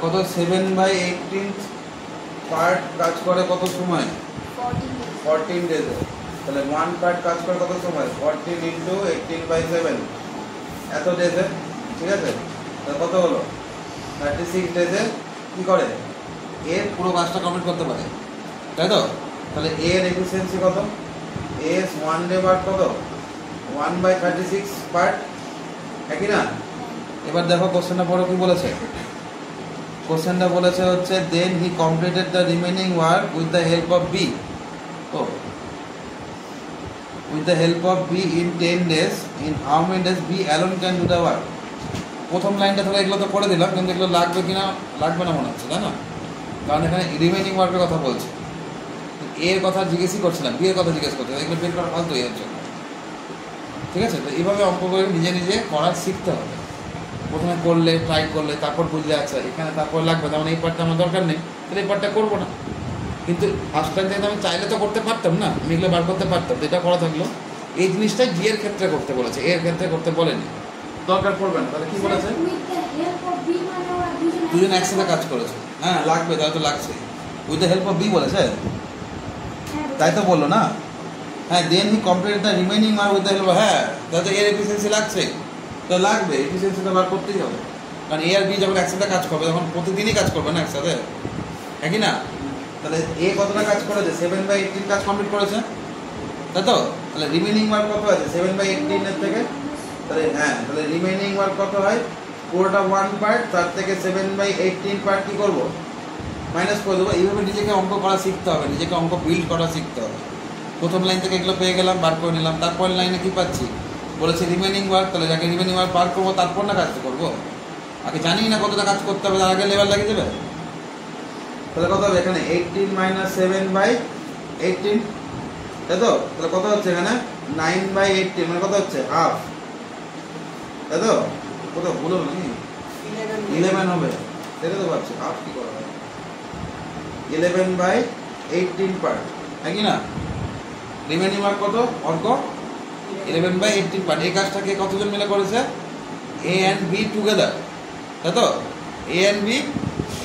কত 7/18 পার্ট কাজ করে কত সময় 14 ডেজে। তাহলে 1 পার্ট কাজ করে কত সময় 14 × 18/7 এত ডেজে, ঠিক আছে। তাহলে কত হলো 36 ডেজে কি করে এর পুরো কাজটা কমপ্লিট করতে পারে, তাই তো। তাহলে এর এফিসিয়েন্সি কত, এস 1 ডে ওয়ার্ক কত 1/36 পার্ট, একই না। এবার দেখো কোশ্চেনটা পড়ো কি বলেছে। কোশ্চেনটা বলেছে হচ্ছে then he completed the remaining work with the help of B. ও with the help of B in 10 days, in how many days B alone can do the work? প্রথম লাইনটা তাহলে এগুলো তো করে দিলাম, কিন্তু এগুলো লাগবে কিনা লাগবে না মনে হচ্ছে, তাই না। কারণ এখানে রিমেনিং ওয়ার্কের কথা বলছে, এর কথা জিজ্ঞেসই করছিলাম, বি এর কথা জিজ্ঞেস করছে, এগুলো বের করা ফালতু এর জন্য, ঠিক আছে। তো এইভাবে অঙ্ক করে নিজে নিজে করা শিখতে হবে। প্রথমে করলে ট্রাই করলে তারপর বুঝলে আচ্ছা এখানে তারপর লাগবে, তেমন এই পার্টটা আমার দরকার নেই, তাহলে এই পার্টটা করবো না। কিন্তু ফার্স্ট টাইম থেকে আমি চাইলে তো করতে পারতাম না, আমি এগুলো বার করতে পারতাম, তো এটা করা থাকলো। এই জিনিসটাই বিয়ের ক্ষেত্রে করতে বলেছে, এর ক্ষেত্রে করতে বলেনি, দরকার পড়বে না। তাহলে কি বলেছে দুজন একসাথে কাজ করেছে, হ্যাঁ লাগবে, তাহলে তো লাগছে। With the help of B বলেছে, তাই তো বললো না। হ্যাঁ then he complete the remaining আর উইথ দ্য হেল্প, হ্যাঁ তাহলে এর এফিসিয়েন্সি লাগছে, তো লাগবে, এফিসিয়েন্সি তো বার করতেই হবে। কারণ এ আর বি যখন একসাথে কাজ করবে তখন প্রতিদিনই কাজ করবে না একসাথে, একই না। তাহলে এ কতটা কাজ করেছে 7/18 কাজ কমপ্লিট করেছে, তাই তো। তাহলে রিমেনিং ওয়ার্ক কত আছে 7/18 এর থেকে, তাহলে হ্যাঁ তাহলে রিমেনিং ওয়ার্ক কত হয় পুরোটা 1 পার্ট, তার থেকে 7/18 পার্ট কী করবো মাইনাস করে দেবো। এইভাবে নিজেকে অঙ্ক করা শিখতে হবে, নিজেকে অঙ্ক বিল্ড করা শিখতে হবে। প্রথম লাইন থেকে এগুলো পেয়ে গেলাম, বার করে নিলাম, তারপর লাইনে কী পাচ্ছি বলেছে রিমেনিং ওয়ার্ক, তাহলে যাকে রিমেনিং ওয়ার্ক বার করবো তারপর না কাজটা করবো, আগে জানি না কতটা কাজ করতে হবে, তার আগে লেবার লাগিয়ে দেবে। তাহলে কত হবে এখানে 18 - 7/18, তাই তো। তাহলে কত হচ্ছে এখানে 9/18, মানে কত হচ্ছে হাফ, তাই তো। কত ভুল হবে নাকি 11 হবে, দেখে তো পাচ্ছি হাফ কি করা হয় 11/18 পার্ট, নাকি না। রিমেনিং ওয়ার্ক কত অর্ক 11/18 পার্ট। এই কাজটাকে কতজন মিলে করেছে এ অ্যান্ড বি টুগেদার, তাই তো। এ অ্যান্ড বি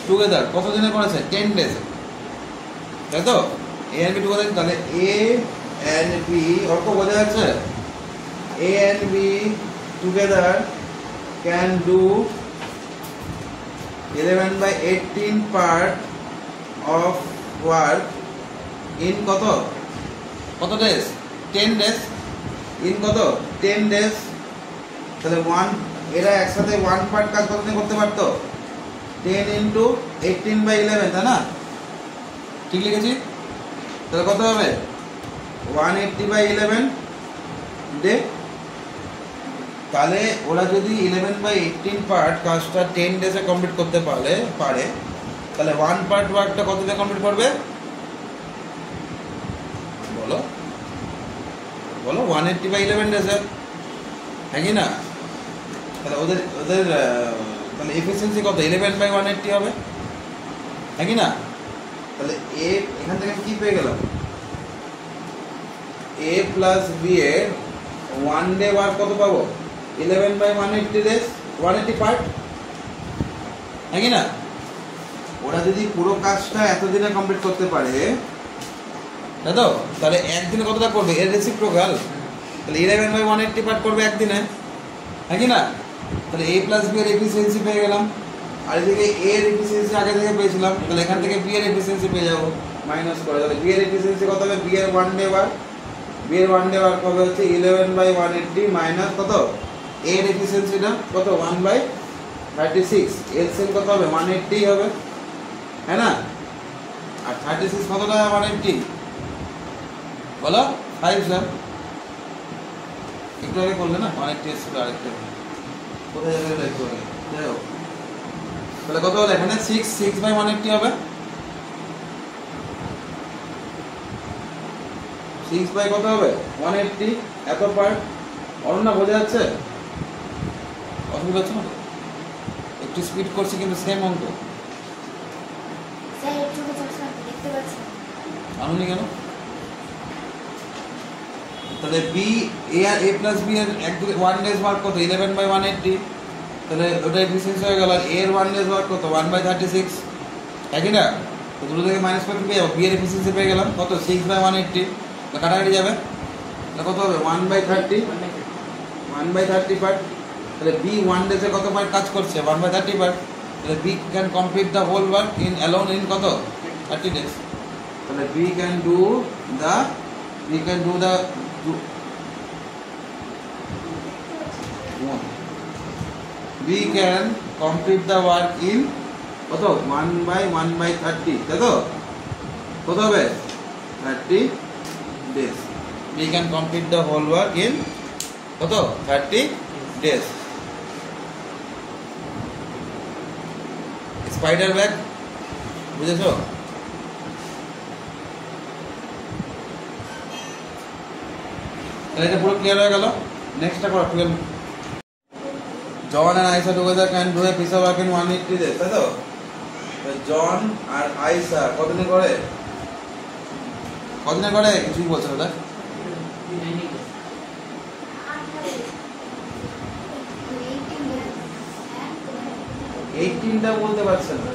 টুগেদার কত দিনে করেছে 10 ডেজে, তাই তো। এ অ্যান্ড বি টুগেদার, তাহলে এ অ্যান্ড বি অর্ক বোঝা যাচ্ছে, A and B together can do 11/18 part of work in কত কত ডেজ 10 ডেজ, ইন কত 10 ডেজ। তাহলে এরা একসাথে 1 পার্ট কাজ কতদিন করতে পারতো 10 × 18/11, তাই না, ঠিক লিখেছি। তাহলে কত হবে 180/11 ডে। তাহলে ওরা যদি 11/18 পার্ট কাজটা 10 ডেজে কমপ্লিট করতে পারে তাহলে 1 পার্ট ওয়ার্কটা কত দিয়ে কমপ্লিট করবে বলো বলো 180/11 ডেজে, হ্যাঁ কি না। তাহলে ওদের তাহলে এফিসিয়েন্সি কত 11/180 হবে, হ্যাঁ কি না। তাহলে এ এখান থেকে কি পেয়ে গেলাম এ প্লাস বি এর 1 ডে ওয়ার্ক কত পাবো 11/180 ডেজ, 180 পার্ট, হ্যাঁ কি না। ওরা যদি পুরো কাজটা এতদিনে কমপ্লিট করতে পারে, তাই তো, তাহলে একদিনে কতটা করবে এর রেসিপ্রোকাল, তাহলে 11/180 পার্ট করবে একদিনে, হ্যাঁ কি না। তাহলে এ প্লাস বি এর এফিসিয়েন্সি পেয়ে গেলাম, আর এদিকে এ এর এফিসিয়েন্সি আগে থেকে পেয়েছিলাম, তাহলে এখান থেকে বি এর এফিসিয়েন্সি পেয়ে যাবো মাইনাস করে। তাহলে বি এর এফিসিয়েন্সি কত হবে বি এর 1 ডে ওয়ার্ক, বি এর 1 ডে ওয়ার্ক হবে হচ্ছে 11/180 মাইনাস কত এ এর এফিসিয়েন্সিটা কত 1/36, এলসিএম কত হবে 180 হবে, হ্যাঁ না। আর 36 কতটা 180 বলো 5 স্যার, একটু আগে করলে না 180 এসেছিল, আরেকটা কোথায় যাবে একটু আগে, যাই হোক। তাহলে কত হলো এখানে 6/180 হবে, 6 কত হবে 180, এত পার্ট। অরণ্যা বোঝা যাচ্ছে, অসুবিধা হচ্ছে না, একটু স্পিড করছি কিন্তু সেম অঙ্ক আনুনি কেন। তাহলে B A R A plus B এর 1 ডেজ ওয়ার্ক কত 11/180, তাহলে ওটা এফিসিয়েন্সি হয়ে গেল। এর 1 ডেজ ওয়ার্ক কত 1/36, একই না? তো দুটো থেকে মাইনাস করে পেয়ে যাবো, বি এর এফিসিয়েন্সি পেয়ে গেলাম কত 6/180, কাটাকাটি যাবে, কত হবে 1/30, 1/30 পার্ট। তাহলে বি 1 ডেজে কত পার্ট কাজ করছে 1/30 পার্ট। তাহলে B can complete the whole work in alone in কত 30 ডেজ। তাহলে B can do the we can complete the work in কত 1/1/30, তাই তো? কত হবে 30 days। we can complete the whole work in কত 30 days। স্পাইডার ব্যাগ বুঝেছো? তাহলে এটা পুরো ক্লিয়ার হয়ে গেল। নেক্সটটা করো 12। জন and Aisha together can do a piece of work in 180 days, তাই তো? জন আর আয়েশা কতদিনে করে কিছুই বলছে না, 18টা বলতে পারছে না,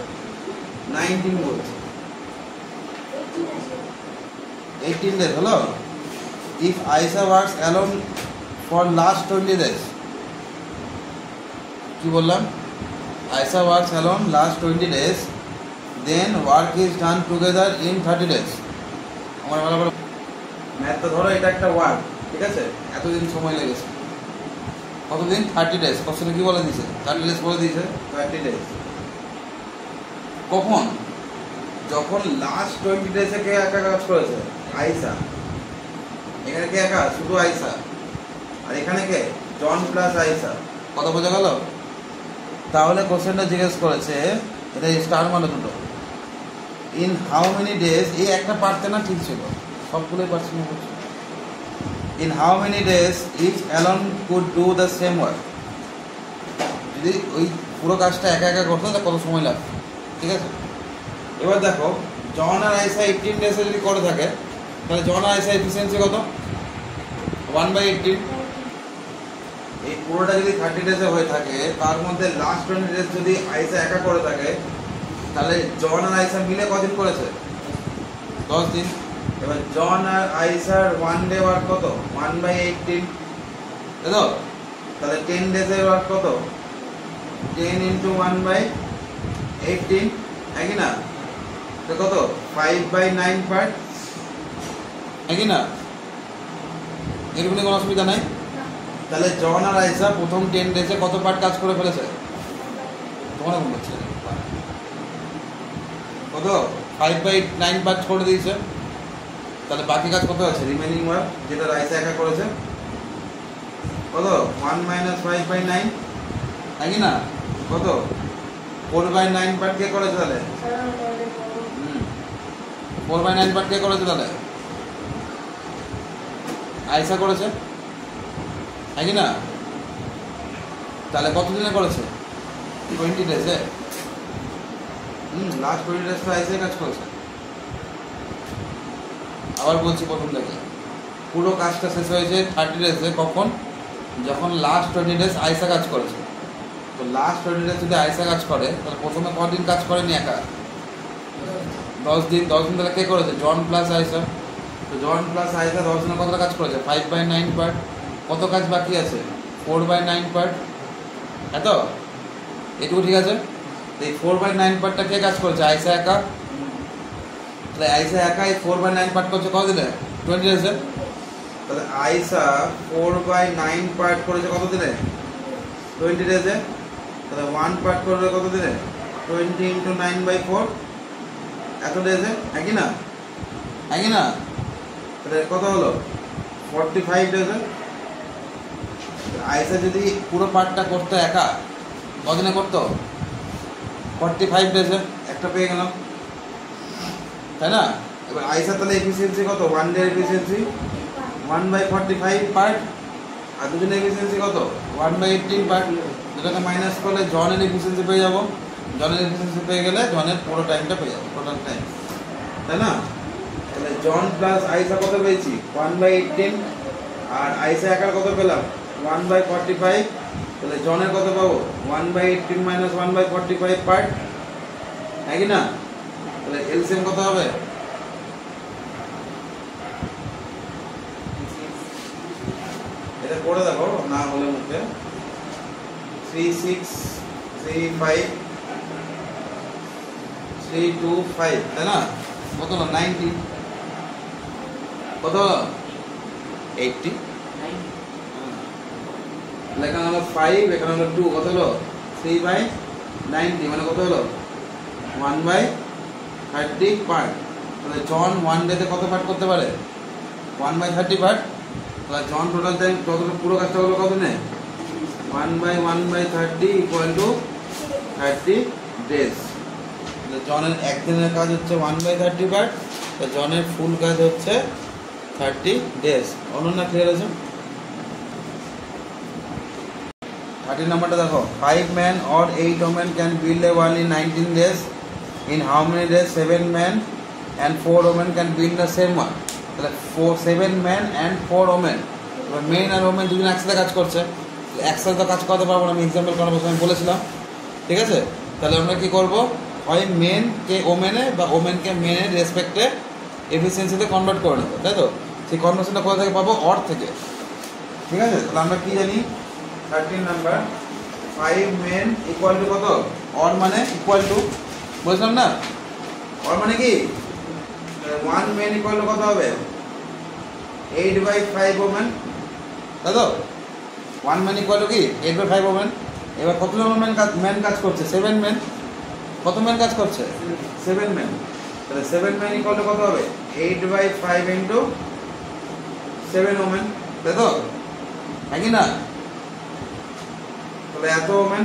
19 বলছে। 18 days হলো। if Aisha works alone for last 20 days, কি বললাম? Aisha works alone last 20 days, then work is done together in 30 days। আমার বলা ম্যাথ তো ধরো এটা একটা ওয়ার্ক, ঠিক আছে? এতদিন সময় লেগেছে, কতদিন 30 days। কোশ্চেনে কি বলে দিয়েছে 30 days বলে দিয়েছে, 30 days। কখন? যখন লাস্ট 20 ডেজে কে একা কাজ করেছে আয়েশা। এখানে কে একা? শুধু আয়েশা। আর এখানে কে? জন প্লাস আয়েশা। কত বোঝা গেল? তাহলে কোশ্চেনটা জিজ্ঞেস করেছে, এটা স্টার মানে দুটো, ইন হাউ মেনি ডেজ। এই একটা পারতে না, ঠিক ছিল, সবগুলোই পারছি না। In how many days each alone could do the same work. যদি ওই পুরো কাজটা একা একা করতো তাহলে কত সময় লাগতো, ঠিক আছে? এবার দেখো জন আর আয়েশা 18 ডেজে যদি করে থাকে, তাহলে জন আর আয়েশা এফিসিয়েন্সি কত 1/18। এই পুরোটা যদি 30 ডেজে হয়ে থাকে, তার মধ্যে লাস্ট 20 ডেজ যদি আয়েশা একা করে থাকে, তাহলে জন আর আয়েশা মিলে কদিন করেছে 10 দিন। এবার জন আর আয়েশার 1 ডে ওয়ার্ক কত 1/18, তাই তো? তাহলে 10 ডেজের ওয়ার্ক কত 10 × 1/18, একই না? তো কত 5/9 পার্ট, একই না? এরকম কোনো অসুবিধা নাই। তাহলে জন আর আয়েশা প্রথম 10 ডেজে কত পার্ট কাজ করে ফেলেছে? তোমরা কোন বলছো কত 5/9 পার্ট করে দিয়েছে। তাহলে বাকি কাজ কত আছে রিমেনিং ওয়ার্ক, যেটা আয়েশা একা করেছে, কত 1 - 5/9, একই না? কত 4/9 পার্ট কে করেছে তাহলে? 4/9 পার্ট কে করেছে তাহলে? আয়েশা করেছে, একই না? তাহলে কত দিনে করেছে 20 ডেজে। লাস্ট 20 ডেজ তো আয়েশাই কাজ করেছে। আবার বলছি প্রথম থেকে, পুরো কাজটা শেষ হয়েছে 30 ডেজে। কখন? যখন লাস্ট 20 ডেজ আয়েশা কাজ করেছে। তো লাস্ট 20 ডেজ যদি আয়েশা কাজ করে, তাহলে প্রথমে কদিন কাজ করেনি একা? 10 দিন। 10 দিন তাহলে কে করেছে? জন প্লাস আয়েশা। তো জন প্লাস আয়েশা 10 দিনে কতটা কাজ করেছে? 5/9 পার্ট। কত কাজ বাকি আছে? 4/9 পার্ট, এত? এটুকু ঠিক আছে। এই 4/9 পার্টটা কে কাজ করেছে? আয়েশা একা। তাহলে আয়েশা একা এই 4/9 পার্ট করছে কত দিনে? 20 ডেজে। তাহলে আয়েশা 4/9 পার্ট করেছে কত দিনে? 20 ডেজে। তাহলে 1 পার্ট করবে কত দিনে? 20 × 9/4, এত ডেজে, একই না? একই না? তাহলে কত হলো 45 ডেজে। আয়েশা যদি পুরো পার্টটা করতো একা, কদিনে করতো? 45 ডেজে। একটা পেয়ে গেলাম, তাই না? এবার আয়েশা তাহলে এফিসিয়েন্সি কত? 1 ডে এফিসিয়েন্সি 1/45 পার্ট, আর দুজনের এফিসিয়েন্সি কত 1/18 পার্ট। যেটাকে মাইনাস করলে জনের এফিসিয়েন্সি পেয়ে যাবো। জনের এফিসিয়েন্সি পেয়ে গেলে জনের পুরো টাইমটা পেয়ে যাবো, টোটাল টাইম, তাই না? তাহলে জন প্লাস আয়েশা কত পেয়েছি? 1/18। আর আয়েশা একার কত পেলাম? 1/45। তাহলে জনের কত পাবো 1/18 - 1/45 পার্ট, হ্যাঁ কি না? তাহলে এলসিএম কত হবে? এটা করে দেখো না হলে মুখে 3635 তাই না? কত হলো 90, কত হলো 80, এখানে হলো 5, এখানে হলো 2, কত হলো 3/90, মানে কত হলো 1/30 পার্ট। তাহলে জন 1 ডেতে কত পার্ট করতে পারে? 1/30 পার্ট। তাহলে জন টোটাল টাইম যতটা পুরো কাজটা হলো কত নেই 1/1/30 ইকুয়াল টু 30 ডেজ। জনের একদিনের কাজ হচ্ছে 1/30 পার্ট, তো জনের ফুল কাজ হচ্ছে 30 ডেজ। অনন্যা ক্লিয়ার আছে? 30 নম্বরটা দেখো, 5 men or 8 women can build a wall in 19 days. In how many days 7 men and 4 women can build the same one? তাহলে 7 men and 4 women, মেন আর ওমেন দুজন একসাথে কাজ করছে, একসাথে তো কাজ করতে পারবো না, আমি এক্সাম্পল করার সময় বলেছিলাম, ঠিক আছে? তাহলে আমরা কি করব, হয় মেনকে ওমেনে বা ওমেনকে মেনের রেসপেক্টে এফিসিয়েন্সিতে কনভার্ট করে নেবো, তাই তো? সেই কনভার্সনটা কোথা থেকে পাবো? অর থেকে, ঠিক আছে? তাহলে আমরা কি জানি 13 নাম্বার 5 men ইকুয়াল টু কত? অর মানে ইকুয়াল টু, বুঝলাম না? অর মানে কি 1 men ইকুয়াল টু কত হবে? 8/5 women, তাই তো? 1 man ইকুয়াল টু কি 8/5 women। এবার কতজন ম্যান কাজ করছে? 7 men। কত ম্যান কাজ করছে? 7 men। তাহলে 7 men ইকুয়াল টু কত হবে? 8/5 ইন্টু 7 women, তাই তো? হ্যাঁ কি না? তাহলে এত women,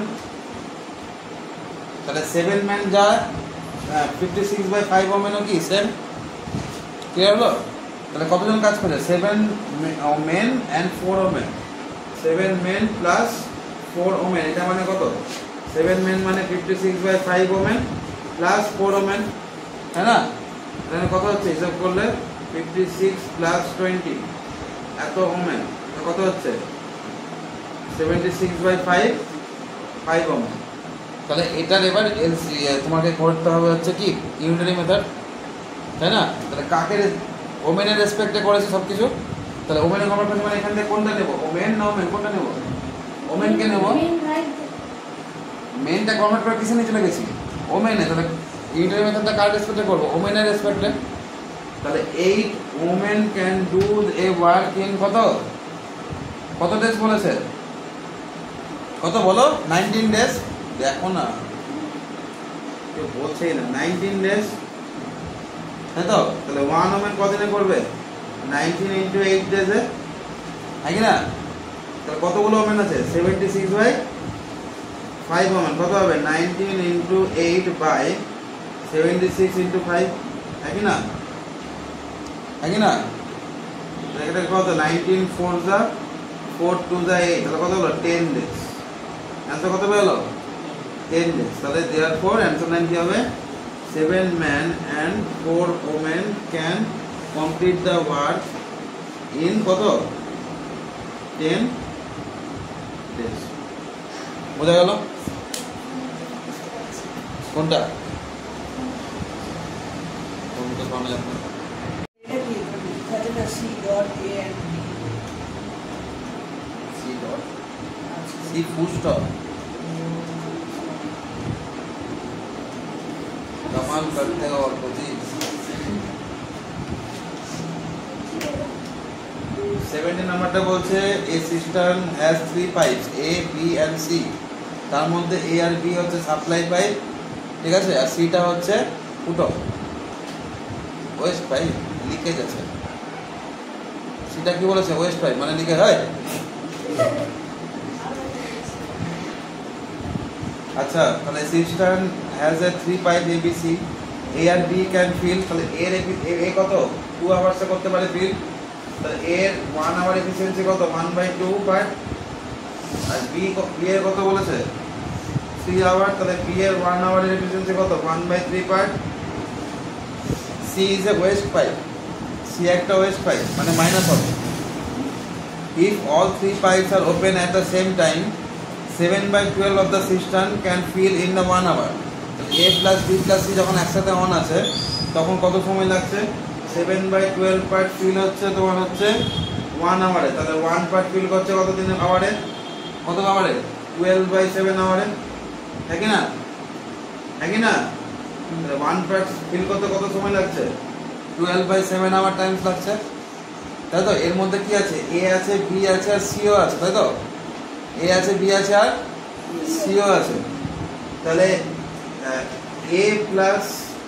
তাহলে 7 men যা 56/5 women ও কি সেম, ক্লিয়ার হলো? তাহলে কতজন কাজ করে? 7 men and 4 women, 7 men plus 4 women, এটা মানে কত? 7 men মানে 56/5 women প্লাস 4 women, তাই না? তাহলে কত হচ্ছে হিসাব করলে 56 প্লাস 20 এত women, কত হচ্ছে 76/5 5 women। তাহলে এটার এবার তোমাকে করতে হবে হচ্ছে কি ইউনিটারি মেথড, তাই না? তাহলে কাকে ওমেনের রেসপেক্টে করেছে সব কিছু, তাহলে ওমেনের কনভার্ট করতে মানে এখান থেকে কোনটা নেব? ওমেন না ওমেন, কোনটা নেব? ওমেনকে নেব। মেনটা কনভার্ট করে কিসে নিয়ে চলে গেছি? ওমেনে। তাহলে ইউনিটারি মেথডটা কার রেসপেক্টে করব? ওমেনের রেসপেক্টে। তাহলে 8 women can do a work in কত ডেজ বলেছে? কত বলো? 19 ডেজ। দেখো না কেউ বলছেই না, 19 ডেজ, তাই তো? তাহলে 1 woman কতদিনে করবে? 19 ইন্টু 8 ডেজে, হ্যাঁ কি না? তাহলে কতগুলো ওমেন আছে? 76/5 women, কত হবে? 19 ইন্টু 8 বাই 76 ইন্টু 5, হ্যাঁ কি না? হ্যাঁ কি না? এটা কত? 19 4 যা 4 2 যা 8, তাহলে কত হলো? 10 ডেজ। অ্যান্সার কত পেলো? 10 ডেজ। তাহলে দেয়ারফর অ্যান্সার লাইন কি হবে? 7 men and 4 women can complete the work in কত? 10 days। বোঝা গেল কোনটা? কোনটা সামনে যাবে? এটা কি লিখা আছে C dot A and B, C dot C full stop. कमाल करते हो और कुछ 70 নাম্বারটা বলছে a cistern has 3 pipes A B and C, তার মধ্যে এ আর বি হচ্ছে সাপ্লাই পাইপ, ঠিক আছে? আর সিটা হচ্ছে ফুটো ওয়েস্ট পাইপ, লিকেজ আছে। সিটা কি বলেছে? ওয়েস্ট পাইপ, মানে লিকেজ হয়। আচ্ছা, তাহলে cistern has a 3 pipe ABC, A and B can fill, তাহলে A কত? 2 আওয়ার্সে করতে পারে ফিল, তাহলে A এর 1 আওয়ার এফিসিয়েন্সি কত? 1/2 পার্ট। আর B এর কত বলেছে? 3 আওয়ার, তাহলে B এর 1 আওয়ারের এফিসিয়েন্সি কত? 1/3 part. C is a waste pipe, C একটা ওয়েস্ট পাইপ, মানে মাইনাস হবে। If all 3 pipes are open at the same time, C 7/12 of the cistern can fill in the 1 hour. A plus B plus C যখন একসাথে on আছে তখন কত সময় লাগছে? 7/12 পার্ট ফিল হচ্ছে তোমার হচ্ছে 1 আওয়ারে। তাহলে 1 পার্ট ফিল করছে কত দিন আওয়ারে? কত আওয়ারে? 12/7 আওয়ারে। হ্যাঁ কি না? হ্যাঁ কি না? 1 পার্ট ফিল করতে কত সময় লাগছে? 12/7 আওয়ার টাইমস লাগছে, তাই তো? এর মধ্যে কি আছে? এ আছে, বি আছে আর সিও আছে, তাই তো? এ আছে, বি আছে আর সিও আছে। তাহলে এ প্লাস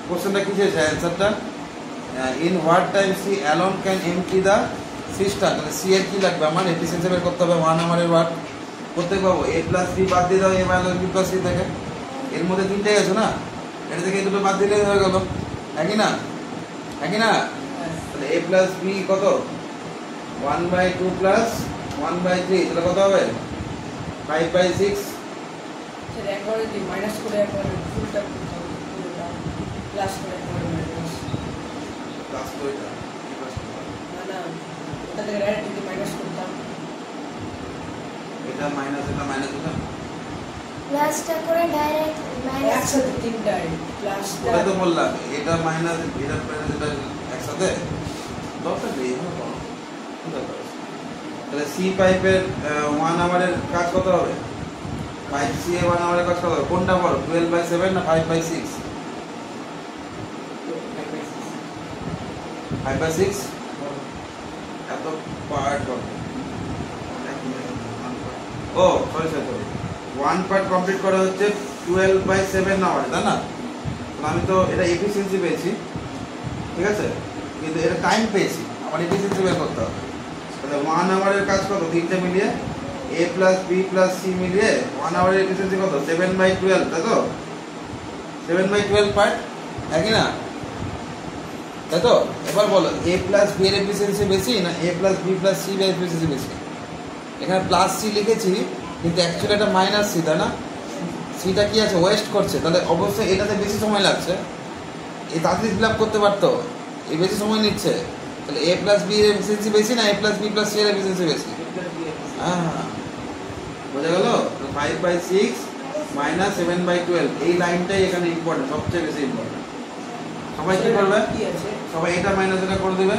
কোশ্চেনটা কি চেয়েছে? অ্যান্সারটা in what time C alone can empty the system. তাহলে সি এর কি লাগবে? আমার এফিসিয়েন্সি বের করতে হবে 1 আওয়ারের ওয়ার্ক করতে পাবো। এ প্লাস বি বাদ দিয়ে দাও, এ মাইনাস বি প্লাস সি থেকে। এর মধ্যে তিনটেই আছে না, এটা থেকে এই দুটো বাদ দিলেই হয়ে গেল। একই না? একই না? তাহলে এ প্লাস বি কত? 1/2 প্লাস 1/3, তাহলে কত হবে? 5/6। সেটা একবারে দি মাইনাস করে একবারে ফুলটা প্লাস করে একবারে মাইনাস প্লাস করে দাও। না না, ওটা থেকে ডাইরেক্ট যদি মাইনাস করতাম, এটা মাইনাস, এটা মাইনাস, এটা প্লাসটা করে ডাইরেক্ট মাইনাস একসাথে তিনটাই প্লাস। ওটা তো বললাম, এটা মাইনাস, এটা মাইনাস, এটা একসাথে দরকার নেই। তাহলে সি পাইপের 1 আওয়ারের কাজ কত হবে? পাইপ সি এর 1 আওয়ারের কাজ কত হবে? কোনটা বড়, 12/7 না 5/6? 5/6 এত পার্ট হবে। Oh sorry sorry sorry, 1 part complete করা হচ্ছে 12/7 আওয়ারে, তাই না? আমি তো এটা এফিসিয়েন্সি পেয়েছি, ঠিক আছে, কিন্তু এটা টাইম পেয়েছি, আমার এফিসিয়েন্সি বের করতে হবে। তাহলে 1 আওয়ারের কাজ কত? তিনটে মিলিয়ে এ প্লাস বি প্লাস সি মিলিয়ে 1 আওয়ারের এফিসিয়েন্সি কত? 7/12, তাই তো? 7/12 পার্ট, একই না? তাই তো? এবার বলো, এ প্লাস বি এর এফিসিয়েন্সি বেশি না এ প্লাস বি প্লাস সি এর এফিসিয়েন্সি বেশি? এখানে প্লাস সি লিখেছি কিন্তু অ্যাকচুয়ালি এটা মাইনাস সি, তাই না? সিটা কি আছে? ওয়েস্ট করছে, তাহলে অবশ্যই এটাতে বেশি সময় লাগছে। এই তাড়াতাড়ি ফিল আপ করতে পারতো, এই বেশি সময় নিচ্ছে। তাহলে এ প্লাস বি এর এফিসিয়েন্সি বেশি না এ প্লাস বি প্লাস সি এর এফিসিয়েন্সি বেশি? হ্যাঁ, বোঝা গেল? 5/6 মাইনাস 7/12, এই লাইনটাই এখানে ইম্পর্টেন্ট, সবচেয়ে বেশি ইম্পর্টেন্ট। সবাই কি করবে? কি আছে? সবাই এটা মাইনাস এটা করে দেবে।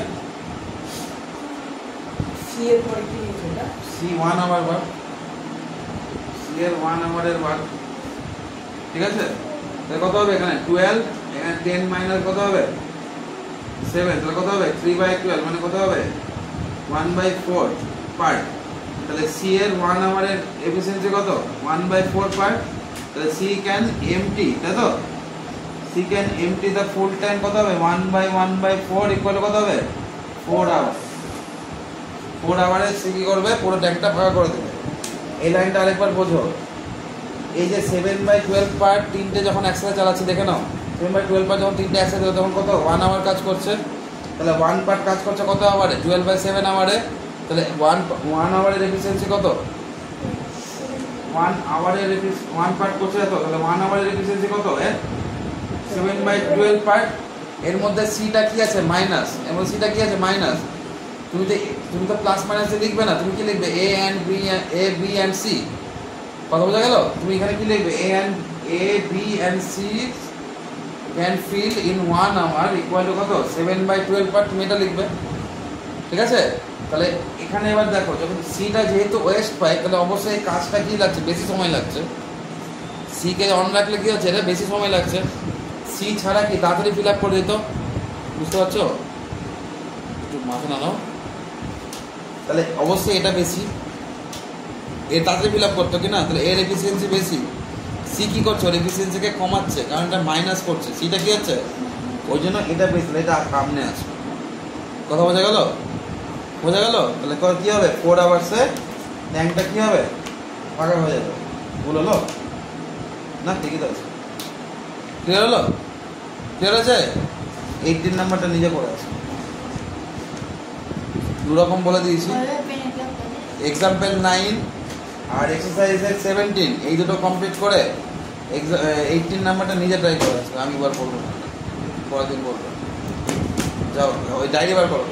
সি এর পরে কি আছে? এটা সি 1 আওয়ার ওয়ার্ক, সি এর 1 আওয়ারের ওয়ার্ক, ঠিক আছে? তাহলে কত হবে এখানে? 12, এখানে 10 মাইনাস কত হবে? 7, তাহলে কত হবে? 3/12, মানে কত হবে? 1/4 পার্ট। তাহলে সি এর 1 আওয়ারের এফিসিয়েন্সি কত? 1/4 পার্ট। তাহলে সি ক্যান এমটি, তাই তো? C can empty the full time কত হবে? 1/1/4 ইকুয়াল কত হবে? 4 আওয়ার। 4 আওয়ারে সি কি করবে? পুরো ট্যাঙ্কটা ফাঁকা করে দেবে। এই লাইনটা আরেকবার বোঝো। এই যে 7/12 পার্ট তিনটে যখন একসাথে চালাচ্ছি, দেখে নাও, 7/12 পার্ট যখন তিনটে একসাথে তখন কত? 1 আওয়ার কাজ করছে। তাহলে 1 পার্ট কাজ করছে কত আওয়ারে? 12/7 আওয়ারে। তাহলে 1 আওয়ারের এফিসিয়েন্সি কত? 1 আওয়ারের 1 পার্ট করছে এত, তাহলে 1 আওয়ারের এফিসিয়েন্সি কত? 7/12 পার্ট। এর মধ্যে সিটা কি আছে? মাইনাস। এর মধ্যে সিটা কি আছে? মাইনাস। তুমি তো প্লাস মাইনাসে লিখবে না, তুমি কি লিখবে? A B and C. কথা বোঝা গেল? তুমি এখানে কি লিখবে? A B and C can fill in 1 hour equal to কত? 7/12 পার্ট, তুমি এটা লিখবে, ঠিক আছে? তাহলে এখানে এবার দেখো, যখন সিটা যেহেতু ওয়েস্ট পায়, তাহলে অবশ্যই এই কাজটা কি লাগছে? বেশি সময় লাগছে। সিকে অন রাখলে কি হচ্ছে? এটা বেশি সময় লাগছে। সি ছাড়া কি তাড়াতাড়ি ফিল আপ করে দিত, বুঝতে পারছো? একটু মাথা নাও। তাহলে অবশ্যই এটা বেশি, এর তাড়াতাড়ি ফিল আপ করতো কি না? তাহলে এর এফিসিয়েন্সি বেশি। সি কি করছে? ওর এফিসিয়েন্সিকে কমাচ্ছে, কারণ এটা মাইনাস করছে। সিটা কি হচ্ছে? ওই জন্য এটা বেশি, এটা সামনে আছে। কথা বোঝা গেল? বোঝা গেল? তাহলে কি হবে? 4 আওয়ার্সে ট্যাঙ্কটা কি হবে? ফাঁকা হয়ে যাবে। ভুল হলো না? ঠিকই তো আছে। ক্লিয়ার হলো? ক্লিয়ার আছে? 18 নাম্বারটা নিজে করে আছে, দুরকম বলে দিয়েছি। এক্সাম্পল 9 আর এক্সারসাইজের 17, এই দুটো কমপ্লিট করে 18 নাম্বারটা নিজে ট্রাই করে আছে। আমি বার করবো না, পরের দিন বলবো। যাও ওই ডায়েরি বার করো।